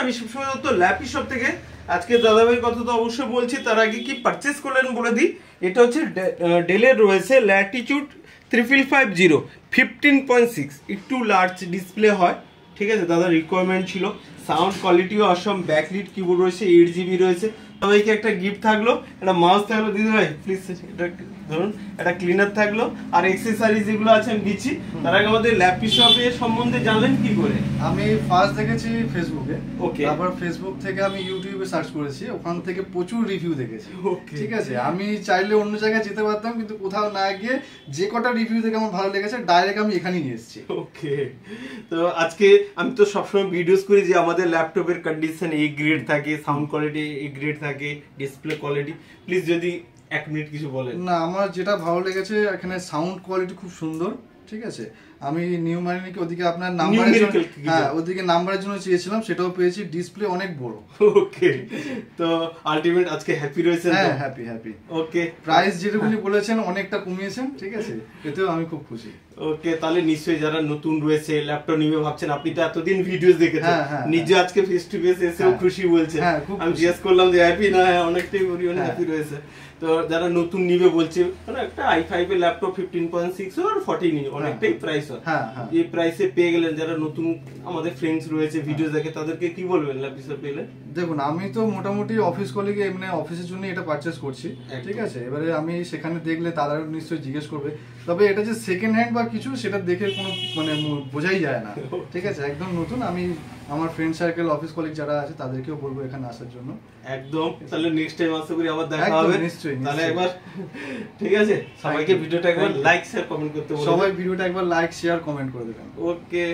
আমি সবসময় তো ল্যাপি শপ থেকে। আজকে দাদাভাইয়ের কথা তো অবশ্যই বলছি, তার আগে কি পারচেস করলেন বলে দিই। এটা হচ্ছে ডেলের রয়েছে ল্যাটিটিউড 3550 15.6, একটু লার্জ ডিসপ্লে হয়, ঠিক আছে। দাদার রিকোয়ারমেন্ট ছিল। সাউন্ড কোয়ালিটিও অসম, ব্যাকলিট কিবোর্ড রয়েছে, 8GB রয়েছে। সবাইকে একটা গিফট থাকলো, একটা মাউস থাকলো দিদি ভাই প্লিজ, এটা ধরুন, একটা ক্লিনার থাকলো, আর এক্সেসরিজ যেগুলো আছে আমি দিচ্ছি। তার আগে আমাদের ল্যাপি শপের সম্বন্ধে জানলেন কি করে? আমি ফার্স্ট দেখেছি ফেসবুকে, ওকে। তারপর ফেসবুক থেকে আমি ইউটিউবে সার্চ করেছি, ওখান থেকে প্রচুর রিভিউ দেখেছি। ঠিক আছে, আমি চাইলে অন্য জায়গায় যেতে পারতাম, কিন্তু কোথাও না গিয়ে যে কটা রিভিউ দেখে আমার ভালো লেগেছে ডাইরেক্ট আমি এখানেই নিয়ে এসেছি। ওকে, তো আজকে আমি তো সবসময় ভিডিওস করি যে আমাদের ল্যাপটপের কন্ডিশন এ গ্রেড থাকে, সাউন্ড কোয়ালিটি এ গ্রেড থাকে, ডিসপ্লে কোয়ালিটি। প্লিজ যদি 1 মিনিট কিছু বলেন। না, আমার যেটা ভালো লেগেছে এখানে সাউন্ড কোয়ালিটি খুব সুন্দর। ঠিক আছে, আমি নিউ মারিনিকে ওদিকে আপনার নাম্বারের জন্য, হ্যাঁ ওদিকে নাম্বারের জন্য চেয়েছিলাম, সেটাও পেয়েছি। ডিসপ্লে অনেক বড়। ওকে, তো আলটিমেট আজকে হ্যাপি রয়েছেন? হ্যাঁ, হ্যাপি। ওকে, প্রাইস যেটুকুনি বলেছেন অনেকটা কমিয়েছেন, ঠিক আছে, এতেও আমি খুব খুশি। ওকে, তাহলে নিশ্চয়ই যারা নতুন রয়েছে ল্যাপটপ নিবে ভাবছেন, আপনি তো এতদিন ভিডিওস দেখেছেন, নিজে আজকে ফেস টু ফেস এসেও খুশি বলছে। আমি জিজ্ঞেস করলাম যে হ্যাপি না? অনেকটাই পরিমাণে হ্যাপি রয়েছে। তো যারা নতুন নিবে বলছে, মানে একটা i5 এর ল্যাপটপ 15.6 আর 14 অনেকটাই প্রাইস হয়। এই প্রাইসে পেয়ে গেলেন, যারা নতুন আমাদের ফ্রেন্ডস রয়েছে ভিডিও দেখে, তাদেরকে কি বলবেন ল্যাপটপ পেলে? দেখুন, আমি তো মোটামুটি অফিস কলিগে এমনি অফিসের জন্য এটা পারচেজ করছি, ঠিক আছে। এবারে আমি সেখানে দেখলে তারা নিশ্চয়ই জিজ্ঞেস করবে, তবে এটা যে সেকেন্ড হ্যান্ড বা কিছু সেটা দেখে কোনো মানে বোঝাই যায় না, ঠিক আছে, একদম নতুন। আমি আমার ফ্রেন্ড সার্কেল অফিস কলিগ যারা আছে তাদেরকেও বলবো এখানে আসার জন্য। একদম, তাহলে নেক্সট টাইম আশা করি আবার দেখা হবে। নিশ্চয়ই। তাহলে একবার ঠিক আছে, সবাইকে ভিডিওটা একবার লাইক শেয়ার কমেন্ট করতে বলুন। সবাই ভিডিওটা একবার লাইক শেয়ার কমেন্ট করে দেবেন। ওকে।